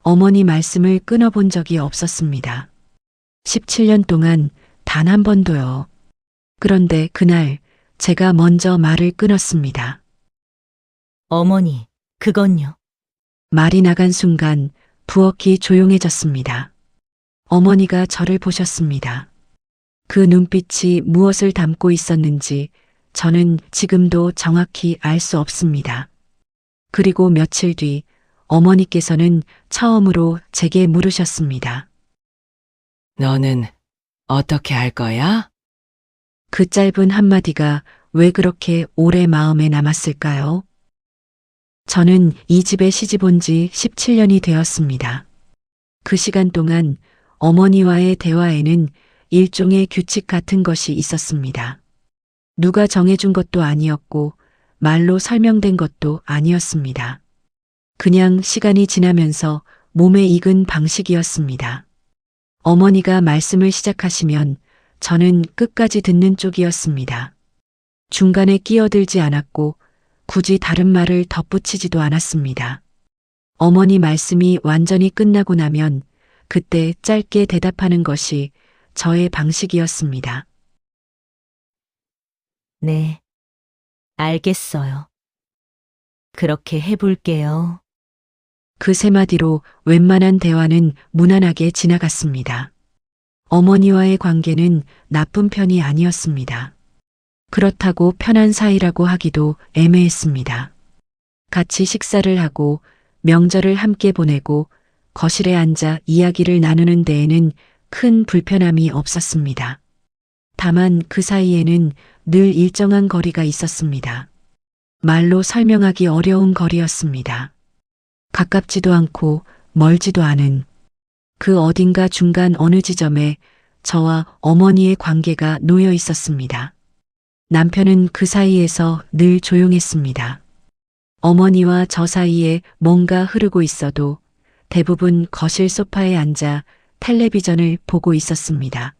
어머니 말씀을 끊어본 적이 없었습니다. 17년 동안 단 한 번도요. 그런데 그날 제가 먼저 말을 끊었습니다. 어머니, 그건요. 말이 나간 순간 부엌이 조용해졌습니다. 어머니가 저를 보셨습니다. 그 눈빛이 무엇을 담고 있었는지 저는 지금도 정확히 알 수 없습니다. 그리고 며칠 뒤 어머니께서는 처음으로 제게 물으셨습니다. 너는 어떻게 할 거야? 그 짧은 한마디가 왜 그렇게 오래 마음에 남았을까요? 저는 이 집에 시집 온 지 17년이 되었습니다. 그 시간 동안 어머니와의 대화에는 일종의 규칙 같은 것이 있었습니다. 누가 정해준 것도 아니었고 말로 설명된 것도 아니었습니다. 그냥 시간이 지나면서 몸에 익은 방식이었습니다. 어머니가 말씀을 시작하시면 저는 끝까지 듣는 쪽이었습니다. 중간에 끼어들지 않았고 굳이 다른 말을 덧붙이지도 않았습니다. 어머니 말씀이 완전히 끝나고 나면 그때 짧게 대답하는 것이 저의 방식이었습니다. 네, 알겠어요. 그렇게 해볼게요. 그 세 마디로 웬만한 대화는 무난하게 지나갔습니다. 어머니와의 관계는 나쁜 편이 아니었습니다. 그렇다고 편한 사이라고 하기도 애매했습니다. 같이 식사를 하고 명절을 함께 보내고 거실에 앉아 이야기를 나누는 데에는 큰 불편함이 없었습니다. 다만 그 사이에는 늘 일정한 거리가 있었습니다. 말로 설명하기 어려운 거리였습니다. 가깝지도 않고 멀지도 않은 그 어딘가 중간 어느 지점에 저와 어머니의 관계가 놓여 있었습니다. 남편은 그 사이에서 늘 조용했습니다. 어머니와 저 사이에 뭔가 흐르고 있어도 대부분 거실 소파에 앉아 텔레비전을 보고 있었습니다.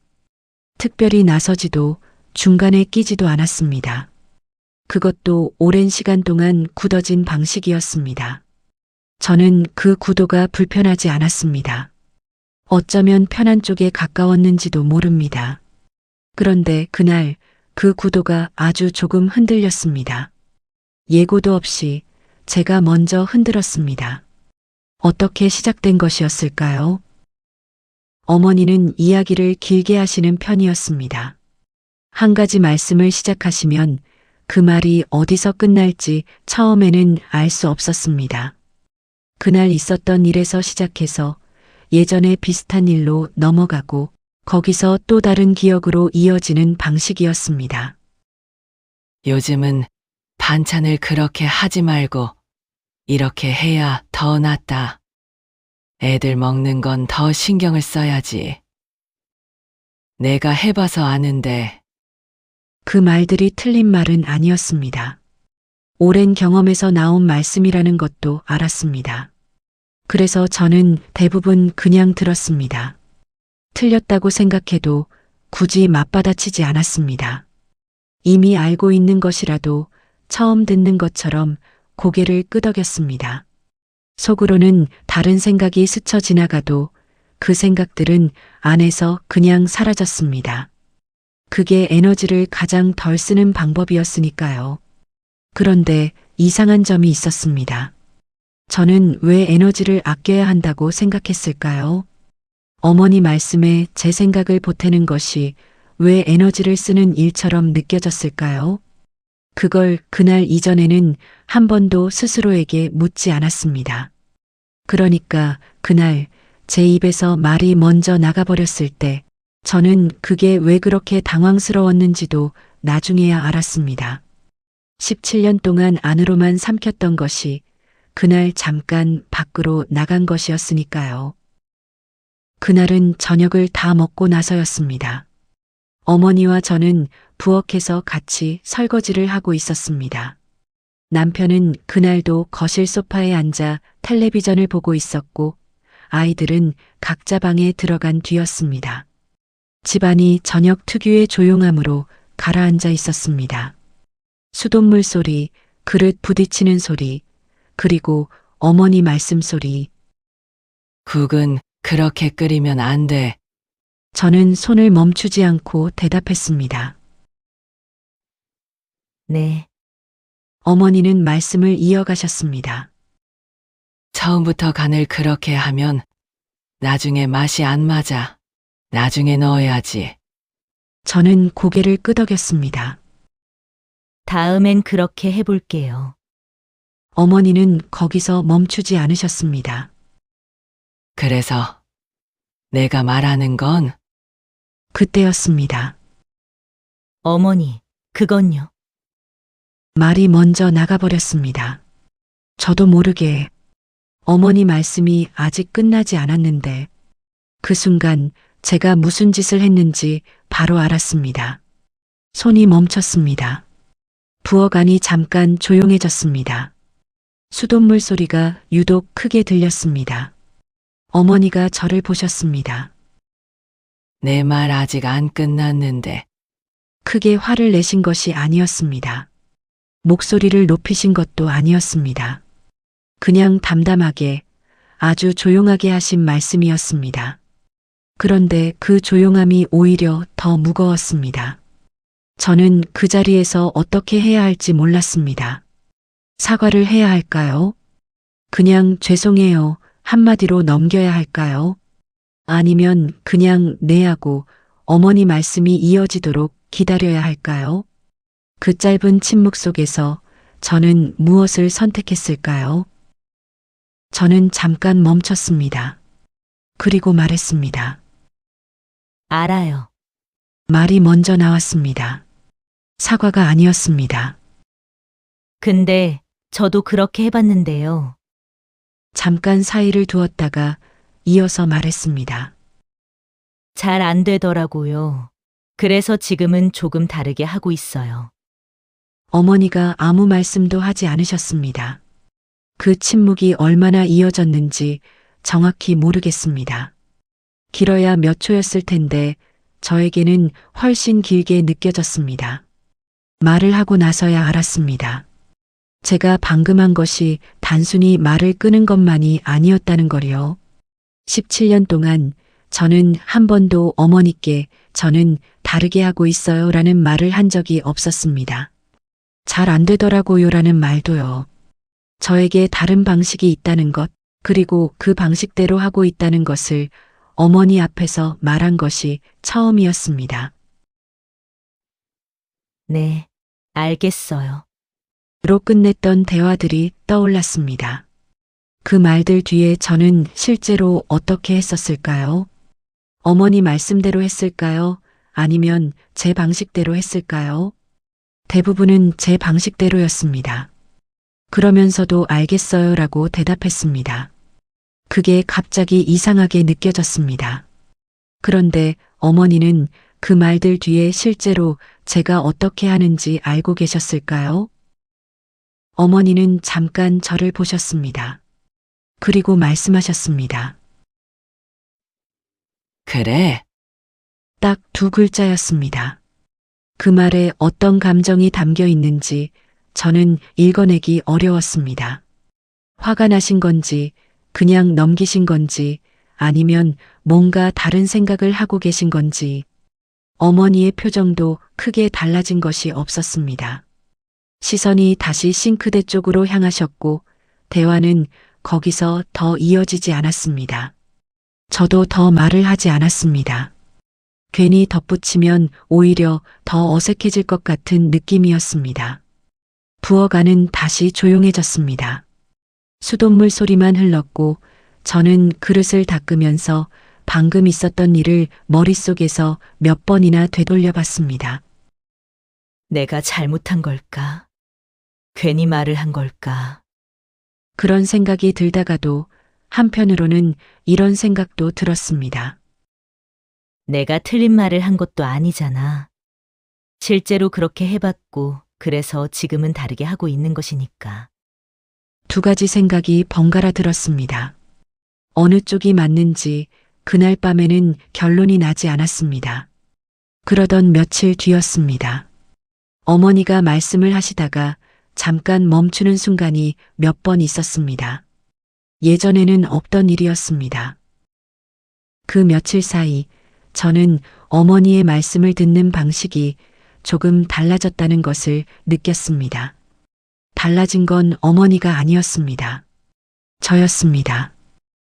특별히 나서지도 중간에 끼지도 않았습니다. 그것도 오랜 시간 동안 굳어진 방식이었습니다. 저는 그 구도가 불편하지 않았습니다. 어쩌면 편한 쪽에 가까웠는지도 모릅니다. 그런데 그날 그 구도가 아주 조금 흔들렸습니다. 예고도 없이 제가 먼저 흔들었습니다. 어떻게 시작된 것이었을까요? 어머니는 이야기를 길게 하시는 편이었습니다. 한 가지 말씀을 시작하시면 그 말이 어디서 끝날지 처음에는 알 수 없었습니다. 그날 있었던 일에서 시작해서 예전에 비슷한 일로 넘어가고 거기서 또 다른 기억으로 이어지는 방식이었습니다. 요즘은 반찬을 그렇게 하지 말고 이렇게 해야 더 낫다. 애들 먹는 건 더 신경을 써야지. 내가 해봐서 아는데 그 말들이 틀린 말은 아니었습니다. 오랜 경험에서 나온 말씀이라는 것도 알았습니다. 그래서 저는 대부분 그냥 들었습니다. 틀렸다고 생각해도 굳이 맞받아치지 않았습니다. 이미 알고 있는 것이라도 처음 듣는 것처럼 고개를 끄덕였습니다. 속으로는 다른 생각이 스쳐 지나가도 그 생각들은 안에서 그냥 사라졌습니다. 그게 에너지를 가장 덜 쓰는 방법이었으니까요. 그런데 이상한 점이 있었습니다. 저는 왜 에너지를 아껴야 한다고 생각했을까요? 어머니 말씀에 제 생각을 보태는 것이 왜 에너지를 쓰는 일처럼 느껴졌을까요? 그걸 그날 이전에는 한 번도 스스로에게 묻지 않았습니다. 그러니까 그날 제 입에서 말이 먼저 나가버렸을 때 저는 그게 왜 그렇게 당황스러웠는지도 나중에야 알았습니다. 17년 동안 안으로만 삼켰던 것이 그날 잠깐 밖으로 나간 것이었으니까요. 그날은 저녁을 다 먹고 나서였습니다. 어머니와 저는 부엌에서 같이 설거지를 하고 있었습니다. 남편은 그날도 거실 소파에 앉아 텔레비전을 보고 있었고 아이들은 각자 방에 들어간 뒤였습니다. 집안이 저녁 특유의 조용함으로 가라앉아 있었습니다. 수돗물 소리, 그릇 부딪히는 소리, 그리고 어머니 말씀 소리, 국은 그렇게 끓이면 안 돼. 저는 손을 멈추지 않고 대답했습니다. 네, 어머니는 말씀을 이어가셨습니다. 처음부터 간을 그렇게 하면 나중에 맛이 안 맞아. 나중에 넣어야지. 저는 고개를 끄덕였습니다. 다음엔 그렇게 해볼게요. 어머니는 거기서 멈추지 않으셨습니다. 그래서 내가 말하는 건 그때였습니다. 어머니, 그건요. 말이 먼저 나가버렸습니다. 저도 모르게 어머니 말씀이 아직 끝나지 않았는데 그 순간 제가 무슨 짓을 했는지 바로 알았습니다. 손이 멈췄습니다. 부엌안이 잠깐 조용해졌습니다. 수돗물 소리가 유독 크게 들렸습니다. 어머니가 저를 보셨습니다. 내 말 아직 안 끝났는데 크게 화를 내신 것이 아니었습니다. 목소리를 높이신 것도 아니었습니다. 그냥 담담하게 아주 조용하게 하신 말씀이었습니다. 그런데 그 조용함이 오히려 더 무거웠습니다. 저는 그 자리에서 어떻게 해야 할지 몰랐습니다. 사과를 해야 할까요? 그냥 죄송해요 한마디로 넘겨야 할까요? 아니면 그냥 네 하고 어머니 말씀이 이어지도록 기다려야 할까요? 그 짧은 침묵 속에서 저는 무엇을 선택했을까요? 저는 잠깐 멈췄습니다. 그리고 말했습니다. 알아요. 말이 먼저 나왔습니다. 사과가 아니었습니다. 근데 저도 그렇게 해봤는데요. 잠깐 사이를 두었다가 이어서 말했습니다. 잘 안 되더라고요. 그래서 지금은 조금 다르게 하고 있어요. 어머니가 아무 말씀도 하지 않으셨습니다. 그 침묵이 얼마나 이어졌는지 정확히 모르겠습니다. 길어야 몇 초였을 텐데 저에게는 훨씬 길게 느껴졌습니다. 말을 하고 나서야 알았습니다. 제가 방금 한 것이 단순히 말을 끄는 것만이 아니었다는 거리요. 17년 동안 저는 한 번도 어머니께 저는 다르게 하고 있어요 라는 말을 한 적이 없었습니다. 잘 안 되더라고요 라는 말도요. 저에게 다른 방식이 있다는 것, 그리고 그 방식대로 하고 있다는 것을 어머니 앞에서 말한 것이 처음이었습니다. 네, 알겠어요. 로 끝냈던 대화들이 떠올랐습니다. 그 말들 뒤에 저는 실제로 어떻게 했었을까요? 어머니 말씀대로 했을까요? 아니면 제 방식대로 했을까요? 대부분은 제 방식대로였습니다. 그러면서도 알겠어요 라고 대답했습니다. 그게 갑자기 이상하게 느껴졌습니다. 그런데 어머니는 그 말들 뒤에 실제로 제가 어떻게 하는지 알고 계셨을까요? 어머니는 잠깐 저를 보셨습니다. 그리고 말씀하셨습니다. 그래. 딱 두 글자였습니다. 그 말에 어떤 감정이 담겨 있는지 저는 읽어내기 어려웠습니다. 화가 나신 건지, 그냥 넘기신 건지, 아니면 뭔가 다른 생각을 하고 계신 건지, 어머니의 표정도 크게 달라진 것이 없었습니다. 시선이 다시 싱크대 쪽으로 향하셨고, 대화는 거기서 더 이어지지 않았습니다. 저도 더 말을 하지 않았습니다. 괜히 덧붙이면 오히려 더 어색해질 것 같은 느낌이었습니다. 부엌 안은 다시 조용해졌습니다. 수돗물 소리만 흘렀고 저는 그릇을 닦으면서 방금 있었던 일을 머릿속에서 몇 번이나 되돌려 봤습니다. 내가 잘못한 걸까? 괜히 말을 한 걸까? 그런 생각이 들다가도 한편으로는 이런 생각도 들었습니다. 내가 틀린 말을 한 것도 아니잖아. 실제로 그렇게 해봤고, 그래서 지금은 다르게 하고 있는 것이니까. 두 가지 생각이 번갈아 들었습니다. 어느 쪽이 맞는지 그날 밤에는 결론이 나지 않았습니다. 그러던 며칠 뒤였습니다. 어머니가 말씀을 하시다가 잠깐 멈추는 순간이 몇 번 있었습니다. 예전에는 없던 일이었습니다. 그 며칠 사이 저는 어머니의 말씀을 듣는 방식이 조금 달라졌다는 것을 느꼈습니다. 달라진 건 어머니가 아니었습니다. 저였습니다.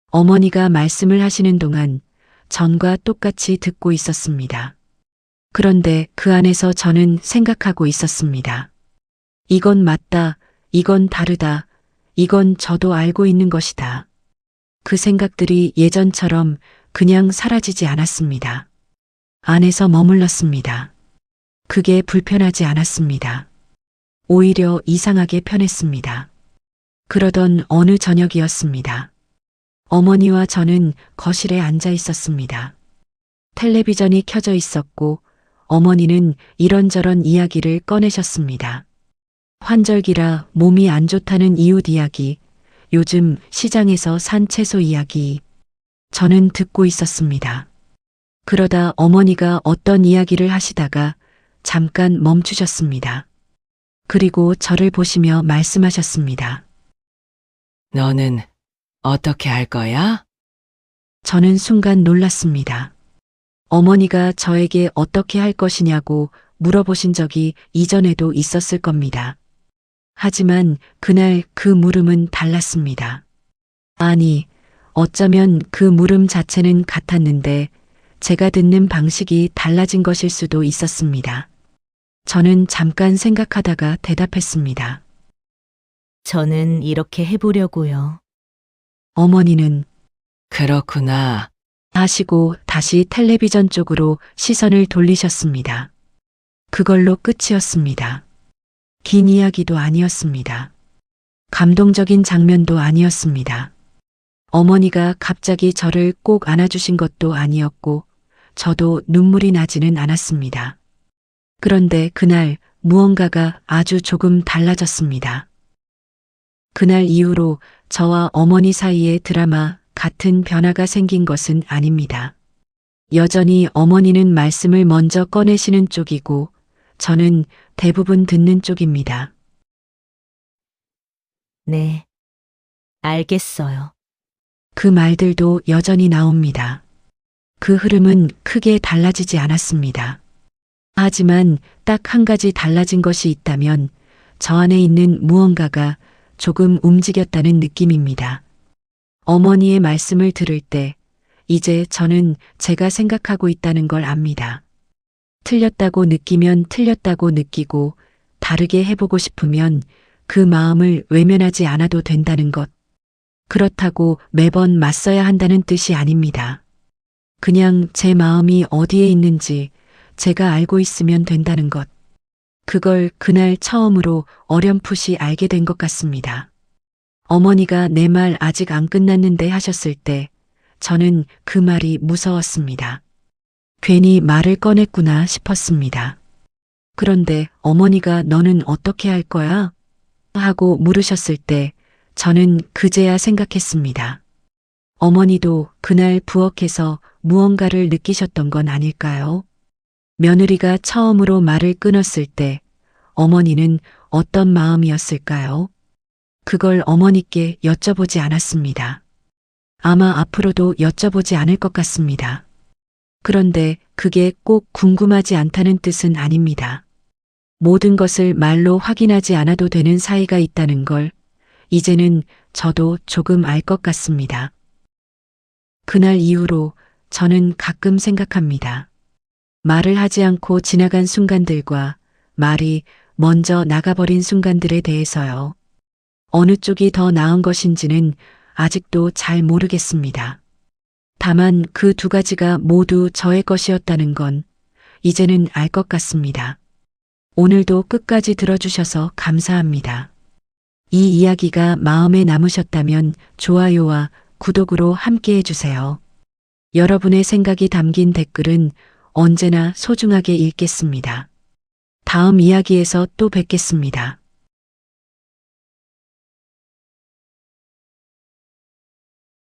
어머니가 말씀을 하시는 동안 전과 똑같이 듣고 있었습니다. 그런데 그 안에서 저는 생각하고 있었습니다. 이건 맞다, 이건 다르다, 이건 저도 알고 있는 것이다. 그 생각들이 예전처럼 그냥 사라지지 않았습니다. 안에서 머물렀습니다. 그게 불편하지 않았습니다. 오히려 이상하게 편했습니다. 그러던 어느 저녁이었습니다. 어머니와 저는 거실에 앉아 있었습니다. 텔레비전이 켜져 있었고 어머니는 이런저런 이야기를 꺼내셨습니다. 환절기라 몸이 안 좋다는 이웃 이야기, 요즘 시장에서 산 채소 이야기. 저는 듣고 있었습니다. 그러다 어머니가 어떤 이야기를 하시다가 잠깐 멈추셨습니다. 그리고 저를 보시며 말씀하셨습니다. 너는 어떻게 할 거야? 저는 순간 놀랐습니다. 어머니가 저에게 어떻게 할 것이냐고 물어보신 적이 이전에도 있었을 겁니다. 하지만 그날 그 물음은 달랐습니다. 아니, 어쩌면 그 물음 자체는 같았는데 제가 듣는 방식이 달라진 것일 수도 있었습니다. 저는 잠깐 생각하다가 대답했습니다. 저는 이렇게 해보려고요. 어머니는 그렇구나. 하시고 다시 텔레비전 쪽으로 시선을 돌리셨습니다. 그걸로 끝이었습니다. 긴 이야기도 아니었습니다. 감동적인 장면도 아니었습니다. 어머니가 갑자기 저를 꼭 안아주신 것도 아니었고 저도 눈물이 나지는 않았습니다. 그런데 그날 무언가가 아주 조금 달라졌습니다. 그날 이후로 저와 어머니 사이의 드라마 같은 변화가 생긴 것은 아닙니다. 여전히 어머니는 말씀을 먼저 꺼내시는 쪽이고 저는 대부분 듣는 쪽입니다. 네. 알겠어요. 그 말들도 여전히 나옵니다. 그 흐름은 크게 달라지지 않았습니다. 하지만 딱 한 가지 달라진 것이 있다면 저 안에 있는 무언가가 조금 움직였다는 느낌입니다. 어머니의 말씀을 들을 때 이제 저는 제가 생각하고 있다는 걸 압니다. 틀렸다고 느끼면 틀렸다고 느끼고 다르게 해보고 싶으면 그 마음을 외면하지 않아도 된다는 것. 그렇다고 매번 맞서야 한다는 뜻이 아닙니다. 그냥 제 마음이 어디에 있는지 제가 알고 있으면 된다는 것. 그걸 그날 처음으로 어렴풋이 알게 된 것 같습니다. 어머니가 내 말 아직 안 끝났는데 하셨을 때 저는 그 말이 무서웠습니다. 괜히 말을 꺼냈구나 싶었습니다. 그런데 어머니가 너는 어떻게 할 거야? 하고 물으셨을 때 저는 그제야 생각했습니다. 어머니도 그날 부엌에서 무언가를 느끼셨던 건 아닐까요? 며느리가 처음으로 말을 끊었을 때 어머니는 어떤 마음이었을까요? 그걸 어머니께 여쭤보지 않았습니다. 아마 앞으로도 여쭤보지 않을 것 같습니다. 그런데 그게 꼭 궁금하지 않다는 뜻은 아닙니다. 모든 것을 말로 확인하지 않아도 되는 사이가 있다는 걸 이제는 저도 조금 알 것 같습니다. 그날 이후로 저는 가끔 생각합니다. 말을 하지 않고 지나간 순간들과 말이 먼저 나가버린 순간들에 대해서요. 어느 쪽이 더 나은 것인지는 아직도 잘 모르겠습니다. 다만 그 두 가지가 모두 저의 것이었다는 건 이제는 알 것 같습니다. 오늘도 끝까지 들어주셔서 감사합니다. 이 이야기가 마음에 남으셨다면 좋아요와 구독으로 함께 해주세요. 여러분의 생각이 담긴 댓글은 언제나 소중하게 읽겠습니다. 다음 이야기에서 또 뵙겠습니다.